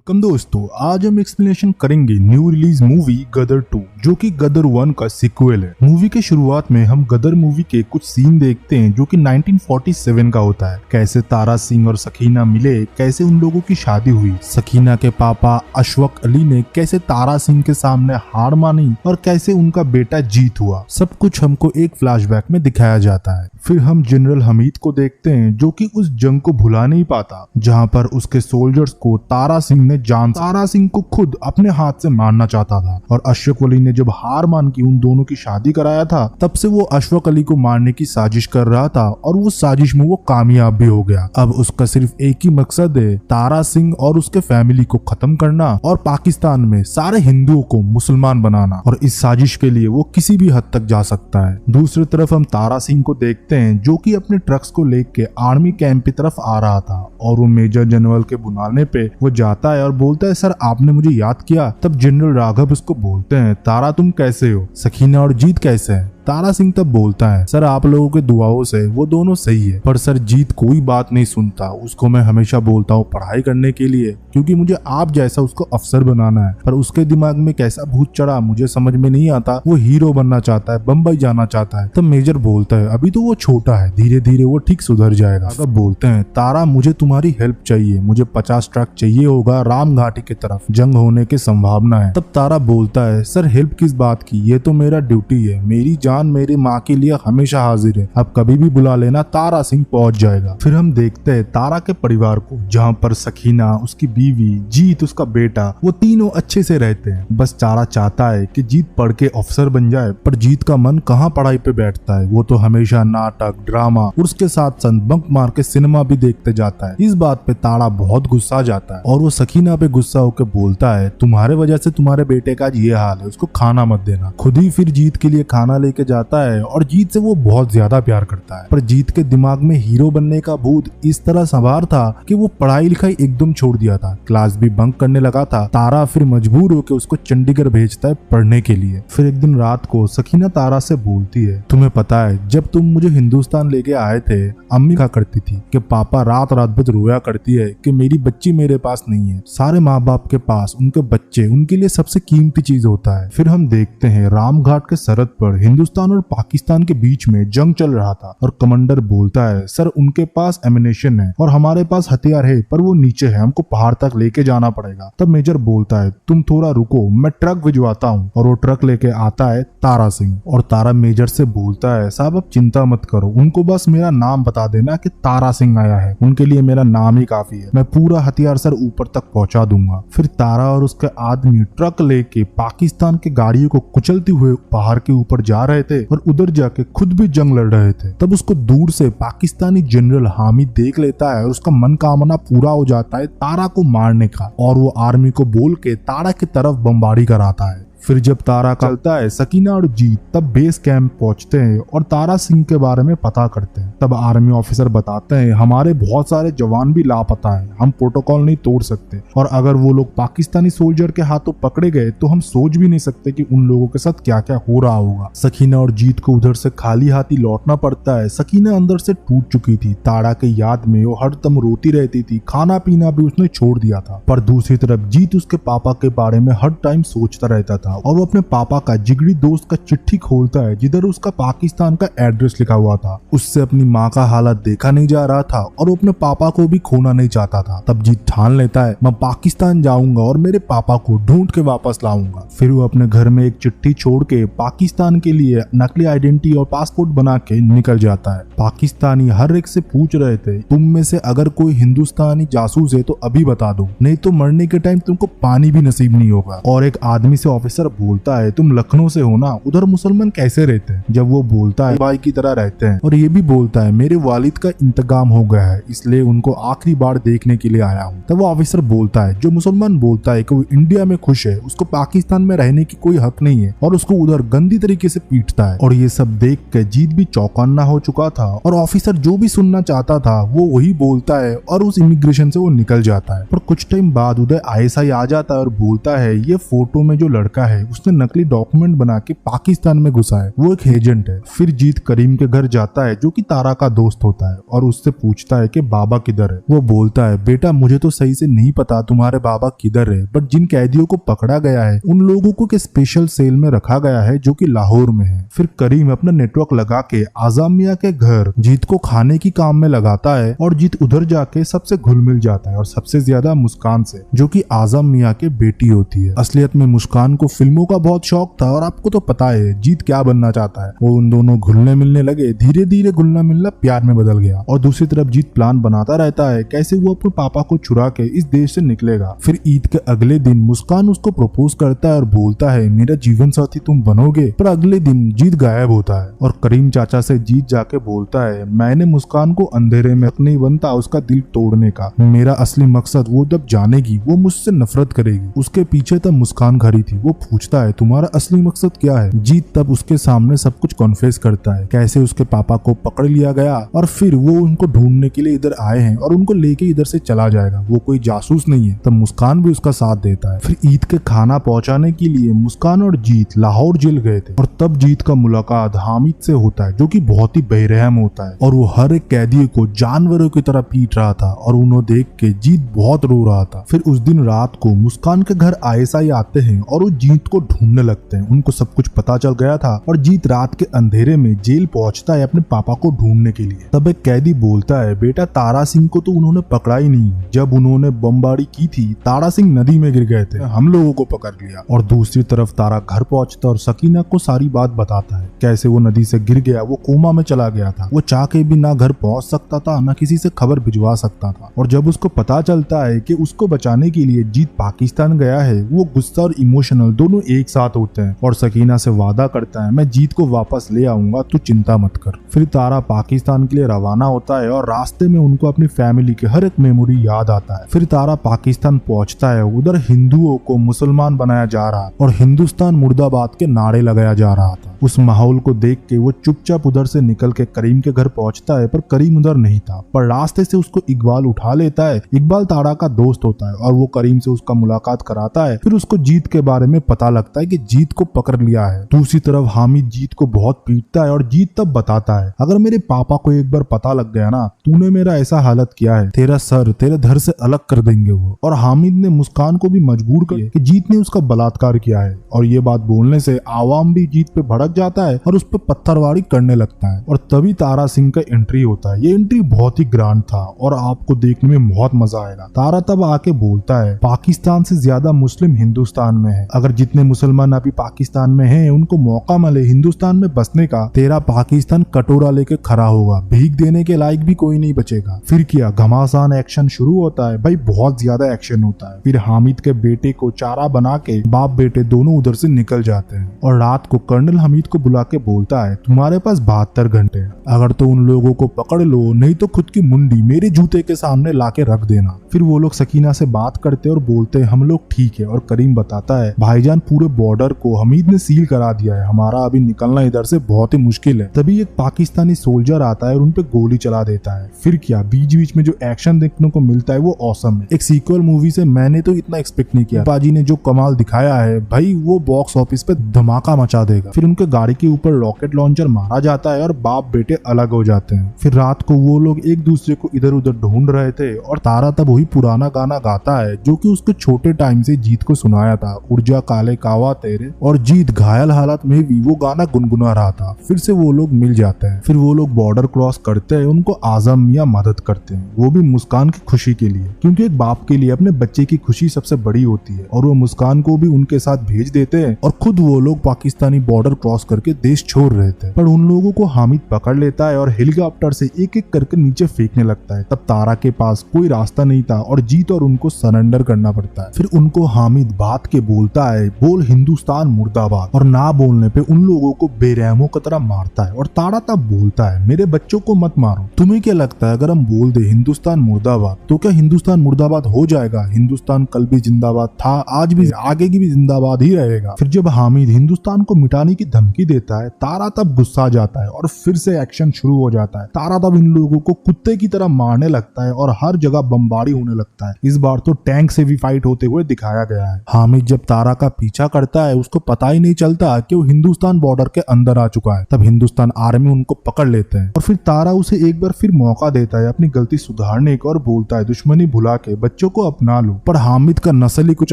कम दोस्तों, आज हम एक्सप्लेनेशन करेंगे न्यू रिलीज मूवी गदर 2 जो कि गदर 1 का सीक्वल है। मूवी के शुरुआत में हम गदर मूवी के कुछ सीन देखते हैं जो कि 1947 का होता है। कैसे तारा सिंह और सकीना मिले, कैसे उन लोगों की शादी हुई, सकीना के पापा अशफक अली ने कैसे तारा सिंह के सामने हार मानी और कैसे उनका बेटा जीत हुआ। सब कुछ हमको एक फ्लैशबैक में दिखाया जाता है। फिर हम जनरल हमीद को देखते हैं जो कि उस जंग को भुला नहीं पाता जहां पर उसके सोल्जर्स को तारा सिंह तारा सिंह को खुद अपने हाथ से मारना चाहता था। और अशफक अली ने जब हार मान की उन दोनों की शादी कराया था, तब से वो अशफक अली को मारने की साजिश कर रहा था और वो साजिश में वो कामयाब भी हो गया। अब उसका सिर्फ एक ही मकसद है, तारा सिंह और उसके फैमिली को खत्म करना और पाकिस्तान में सारे हिंदुओं को मुसलमान बनाना। और इस साजिश के लिए वो किसी भी हद तक जा सकता है। दूसरी तरफ हम तारा सिंह को देखते हैं जो कि अपने ट्रक्स को लेके आर्मी कैंप की तरफ आ रहा था और वो मेजर जनरल के बुलाने पे वो जाता है और बोलता है, सर आपने मुझे याद किया। तब जनरल राघव उसको बोलते हैं, तारा तुम कैसे हो, सकीना और जीत कैसे हैं। तारा सिंह तब बोलता है, सर आप लोगों के दुआओं से वो दोनों सही है, पर सर जीत कोई बात नहीं सुनता। उसको मैं हमेशा बोलता हूँ पढ़ाई करने के लिए, क्योंकि मुझे आप जैसा उसको अफसर बनाना है, पर उसके दिमाग में कैसा भूत चढ़ा मुझे समझ में नहीं आता। वो हीरो बनना चाहता है, बम्बई जाना चाहता है। तब मेजर बोलता है, अभी तो वो छोटा है, धीरे धीरे वो ठीक सुधर जाएगा। तब बोलते हैं, तारा मुझे तुम्हारी हेल्प चाहिए, मुझे 50 ट्रक चाहिए होगा राम घाटी की तरफ, जंग होने की संभावना है। तब तारा बोलता है, सर हेल्प किस बात की, ये तो मेरा ड्यूटी है, मेरी मेरी माँ के लिए हमेशा हाजिर है, अब कभी भी बुला लेना, तारा सिंह पहुंच जाएगा। फिर हम देखते हैं तारा के परिवार को, जहाँ पर सकीना, उसकी बीवी, जीत, उसका बेटा, वो तीनों अच्छे से रहते हैं। बस तारा चाहता है कि जीत पढ़ के अफसर बन जाए, पर जीत का मन कहाँ पढ़ाई पे बैठता है। वो तो हमेशा नाटक, ड्रामा और उसके साथ बंक मार के सिनेमा भी देखते जाता है। इस बात पे तारा बहुत गुस्सा जाता है और वो सकीना पे गुस्सा होकर बोलता है, तुम्हारे वजह से तुम्हारे बेटे का आज ये हाल है, उसको खाना मत देना। खुद ही फिर जीत के लिए खाना लेके जाता है और जीत से वो बहुत ज्यादा प्यार करता है। पर जीत के दिमाग में हीरो बनने का भूत इस तरह सवार था कि वो पढ़ाई लिखाई एकदम छोड़ दिया था, क्लास भी बंक करने लगा था। तारा फिर मजबूर होकर उसको चंडीगढ़ भेजता है पढ़ने के लिए। फिर एक दिन रात को सकीना तारा से बोलती है, तुम्हें पता है जब तुम मुझे हिंदुस्तान लेके आए थे, अम्मी कहा करती थी कि पापा रात रात भर रोया करती है कि मेरी बच्ची मेरे पास नहीं है। सारे माँ बाप के पास उनके बच्चे उनके लिए सबसे कीमती चीज होता है। फिर हम देखते हैं रामघाट के सरहद पर हिंदुस्तान और पाकिस्तान के बीच में जंग चल रहा था और कमांडर बोलता है, सर उनके पास एमिनेशन है और हमारे पास हथियार है, पर वो नीचे है, हमको पहाड़ तक लेके जाना पड़ेगा। तब मेजर बोलता है, तुम थोड़ा रुको, मैं ट्रक भिजवाता हूँ। और वो ट्रक लेके आता है तारा सिंह और तारा मेजर से बोलता है, साहब अब चिंता मत करो, उनको बस मेरा नाम बता देना कि तारा सिंह आया है, उनके लिए मेरा नाम ही काफी है, मैं पूरा हथियार सर ऊपर तक पहुंचा दूंगा। फिर तारा और उसके आदमी ट्रक लेके पाकिस्तान के गाड़ियों को कुचलते हुए पहाड़ के ऊपर जा रहे थे और उधर जाके खुद भी जंग लड़ रहे थे। तब उसको दूर से पाकिस्तानी जनरल हामिद देख लेता है और उसका मनोकामना पूरा हो जाता है तारा को मारने का, और वो आर्मी को बोल के तारा की तरफ बमबारी कराता है। फिर जब तारा चलता है, सकीना और जीत तब बेस कैंप पहुंचते हैं और तारा सिंह के बारे में पता करते हैं। तब आर्मी ऑफिसर बताते हैं, हमारे बहुत सारे जवान भी लापता हैं, हम प्रोटोकॉल नहीं तोड़ सकते, और अगर वो लोग पाकिस्तानी सोल्जर के हाथों पकड़े गए तो हम सोच भी नहीं सकते कि उन लोगों के साथ क्या क्या हो रहा होगा। सकीना और जीत को उधर से खाली हाथी लौटना पड़ता है। सकीना अंदर से टूट चुकी थी, तारा के याद में वो हरदम रोती रहती थी, खाना पीना भी उसने छोड़ दिया था। पर दूसरी तरफ जीत उसके पापा के बारे में हर टाइम सोचता रहता था और वो अपने पापा का जिगरी दोस्त का चिट्ठी खोलता है जिधर उसका पाकिस्तान का एड्रेस लिखा हुआ था। उससे अपनी माँ का हालत देखा नहीं जा रहा था और वो अपने पापा को भी खोना नहीं चाहता था। तब जीत ठान लेता है, मैं पाकिस्तान जाऊंगा और मेरे पापा को ढूंढ के वापस लाऊंगा। फिर वो अपने घर में एक चिट्ठी छोड़ के पाकिस्तान के लिए नकली आइडेंटिटी और पासपोर्ट बना के निकल जाता है। पाकिस्तानी हर एक से पूछ रहे थे, तुम में से अगर कोई हिंदुस्तानी जासूस है तो अभी बता दो, नहीं तो मरने के टाइम तुमको पानी भी नसीब नहीं होगा। और एक आदमी से ऑफिसर बोलता है, तुम लखनऊ से हो ना, उधर मुसलमान कैसे रहते हैं। जब वो बोलता है, भाई की तरह रहते हैं, और ये भी बोलता है, मेरे वालिद का इंतकाम हो गया है, इसलिए उनको आखिरी बार देखने के लिए आया हूँ। तब वो ऑफिसर बोलता है, जो मुसलमान बोलता है कि वो इंडिया में खुश है, उसको पाकिस्तान में रहने की कोई हक नहीं है, और उसको उधर गंदी तरीके से पीटता है। और ये सब देख के जीत भी चौकन्ना हो चुका था और ऑफिसर जो भी सुनना चाहता था वो वही बोलता है और उस इमिग्रेशन से वो निकल जाता है। पर कुछ टाइम बाद उधर ISI आ जाता है और बोलता है, ये फोटो में जो लड़का है उसने नकली डॉक्यूमेंट बना के पाकिस्तान में घुसा है, वो एक एजेंट है। फिर जीत करीम के घर जाता है जो कि तारा का दोस्त होता है और उससे पूछता है कि बाबा किधर है। वो बोलता है बेटा मुझे तो सही से नहीं पता तुम्हारे बाबा किधर है, बट जिन कैदियों को पकड़ा गया है उन लोगों को के स्पेशल सेल में रखा गया है जो कि लाहौर में है। फिर करीम अपना नेटवर्क लगा के आजम मियां के घर जीत को खाने की काम में लगाता है और जीत उधर जाके सबसे घुल मिल जाता है और सबसे ज्यादा मुस्कान से, जो कि आजम मियां के बेटी होती है। असलियत में मुस्कान को फिल्मों का बहुत शौक था और आपको तो पता है जीत क्या बनना चाहता है। वो उन दोनों घुलने मिलने लगे, धीरे धीरे घुलना मिलना प्यार में बदल गया। और दूसरी तरफ जीत प्लान बनाता रहता है कैसे वो अपने पापा को चुरा के इस देश से निकलेगा। फिर ईद के अगले दिन मुस्कान उसको प्रपोज करता है और बोलता है मेरा जीवन साथी तुम बनोगे। पर अगले दिन जीत गायब होता है और करीम चाचा से जीत जाके बोलता है मैंने मुस्कान को अंधेरे में नहीं बनता उसका दिल तोड़ने का, मेरा असली मकसद वो जब जानेगी वो मुझसे नफरत करेगी। उसके पीछे तब मुस्कान खड़ी थी। वो पूछता है तुम्हारा असली मकसद क्या है। जीत तब उसके सामने सब कुछ कॉन्फेस करता है कैसे उसके पापा को पकड़ लिया गया और फिर वो उनको ढूंढने के लिए इधर आए हैं और उनको लेके इधर से चला जाएगा, वो कोई जासूस नहीं है। तब मुस्कान भी उसका साथ देता है। फिर ईद के खाना पहुंचाने के लिए मुस्कान और जीत लाहौर जेल गए थे और तब जीत का मुलाकात हामिद से होता है जो कि बहुत ही बेरहम होता है और वो हर एक कैदी को जानवरों की तरह पीट रहा था और उन्हें देख के जीत बहुत रो रहा था। फिर उस दिन रात को मुस्कान के घर आईएसआई आते हैं और वो जीत को ढूंढने लगते हैं। उनको सब कुछ पता चल गया था और जीत रात के अंधेरे में जेल पहुंचता है अपने पापा को ढूंढने के लिए। तब एक कैदी बोलता है बेटा तारा सिंह को तो उन्होंने पकड़ा ही नहीं, जब उन्होंने बमबारी की थी तारा सिंह नदी में गिर गए थे, हम लोगों को पकड़ लिया। और दूसरी तरफ तारा घर पहुंचता और सकीना को सारी बात बताता है कैसे वो नदी से गिर गया, वो कोमा में चला गया था, वो चाह के भी ना घर पहुंच सकता था ना किसी से खबर भिजवा सकता था। और जब उसको पता चलता है कि उसको बचाने के लिए जीत पाकिस्तान गया है, वो गुस्सा और इमोशनल दोनों एक साथ होते हैं और सकीना से वादा करता है मैं जीत को वापस ले आऊंगा, तू चिंता मत कर। फिर तारा पाकिस्तान के लिए रवाना होता है और रास्ते में उनको अपनी फैमिली के हर एक मेमोरी याद आता है। फिर तारा पाकिस्तान पहुंचता है, उधर हिंदुओं को मुसलमान बनाया जा रहा और हिंदुस्तान मुर्दाबाद के नारे लगाया जा रहा था। उस माहौल को देख के वो चुपचाप उधर से निकल के करीम के घर पहुंचता है, पर करीम उधर नहीं था। पर रास्ते से उसको इकबाल उठा लेता है। इकबाल तारा का दोस्त होता है और वो करीम से उसका मुलाकात कराता है। फिर उसको जीत के बारे में पता लगता है कि जीत को पकड़ लिया है। दूसरी तरफ हामिद जीत को बहुत पीटता है और जीत तब बताता है अगर मेरे पापा को एक बार पता लग गया ना तूने मेरा ऐसा हालत किया है, तेरा सर तेरे धर से अलग कर देंगे वो। और हामिद ने मुस्कान को भी मजबूर किया कि जीत ने उसका बलात्कार किया है और ये बात बोलने से आवाम भी जीत पे भड़क जाता है और उस पर पत्थरबारी करने लगता है। और तभी तारा सिंह का एंट्री होता है। ये एंट्री बहुत ही ग्रांड था और आपको देखने में बहुत मजा आएगा। तारा तब आके बोलता है पाकिस्तान से ज्यादा मुस्लिम हिंदुस्तान में है, अगर जितने मुसलमान अभी पाकिस्तान में हैं उनको मौका मिले हिंदुस्तान में बसने का, तेरा पाकिस्तान कटोरा लेके खड़ा होगा, भीख देने के लायक भी कोई नहीं बचेगा। फिर क्या घमासान एक्शन शुरू होता है भाई, बहुत ज्यादा एक्शन होता है। फिर हामिद के बेटे को चारा बना के बाप बेटे दोनों उधर से निकल जाते हैं और रात को कर्नल हमीद को बुला के बोलता है तुम्हारे पास 72 घंटे, अगर तो उन लोगों को पकड़ लो नहीं तो खुद की मुंडी मेरे जूते के सामने लाके रख देना। फिर वो लोग सकीना से बात करते और बोलते हैं हम लोग ठीक है। और करीम बताता है भाईजान पूरे बॉर्डर को हमीद ने सील करा दिया है, हमारा अभी निकलना इधर से बहुत ही मुश्किल है। तभी एक पाकिस्तानी सोल्जर आता है और उनपे गोली चला देता है। फिर क्या बीच बीच में जो एक्शन देखने को मिलता है वो ऑसम है। एक सीक्वल मूवी से मैंने तो इतना एक्सपेक्ट नहीं किया। पाजी ने जो कमाल दिखाया है भाई वो बॉक्स ऑफिस पे धमाका मचा देगा। फिर उनके गाड़ी के ऊपर रॉकेट लॉन्चर मारा जाता है और बाप बेटे अलग हो जाते हैं। फिर रात को वो लोग एक दूसरे को इधर उधर ढूंढ रहे थे और तारा तब वही पुराना गाना गाता है जो कि उसके छोटे टाइम से जीत को सुनाया था, ऊर्जा काले कावा तेरे। और जीत घायल हालत में भी वो गाना गुनगुना रहा था। फिर से वो लोग मिल जाते हैं। फिर वो लोग बॉर्डर क्रॉस करते हैं, उनको आजम मियां मदद करते हैं, वो भी मुस्कान की खुशी के लिए, क्योंकि एक बाप के लिए अपने बच्चे की खुशी सबसे बड़ी होती है। और वो मुस्कान को भी उनके साथ भेज देते हैं और खुद वो लोग पाकिस्तानी बॉर्डर क्रॉस करके देश छोड़ रहे थे। पर उन लोगों को हामिद पकड़ लेता है और हेलीकॉप्टर से एक एक करके नीचे फेंकने लगता है। तब तारा के पास कोई रास्ता नहीं था और जीत और उनको सरेंडर करना पड़ता है। फिर उनको हामिद बात के बोलता है बोल हिंदुस्तान मुर्दाबाद, और ना बोलने पे उन लोगों को बेरहमों की तरह मारता है। और तारा तब बोलता है मेरे बच्चों को मत मारो, तुम्हें क्या लगता है अगर हम बोल दे हिंदुस्तान मुर्दाबाद तो क्या हिंदुस्तान मुर्दाबाद हो जाएगा? हिंदुस्तान कल भी जिंदाबाद था, आज भी, आगे की भी जिंदाबाद ही रहेगा। फिर जब हामिद हिंदुस्तान को मिटाने की धमकी देता है, तारा तब गुस्सा जाता है और फिर से एक्शन शुरू हो जाता है। तारा तब इन लोगों को कुत्ते की तरह मारने लगता है और हर जगह बमबारी होने लगता है। इस बार तो टैंक से भी फाइट होते हुए दिखाया गया है। हामिद जब तारा का पीछा करता है उसको पता ही नहीं चलता कि वो हिंदुस्तान बॉर्डर के अंदर आ चुका है। तब हिंदुस्तान आर्मी उनको पकड़ लेते हैं और फिर तारा उसे एक बार फिर मौका देता है अपनी गलती सुधारने का और बोलता है दुश्मनी भुला के बच्चों को अपना लो। पर हामिद का नस्ल ही कुछ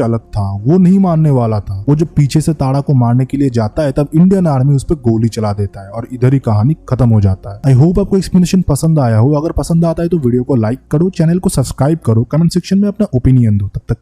अलग था, वो नहीं मानने वाला था। वो जब पीछे से तारा को मारने के लिए जाता है तब इंडियन आर्मी उस पर गोली चला देता है और इधर ही कहानी खत्म हो जाता है। आई होप आपको एक्सप्लेनेशन पसंद आया हो। अगर पसंद आता है तो वीडियो को लाइक करो, चैनल को सब्सक्राइब करो, कमेंट सेक्शन में अपना ओपिनियन दो। तब तक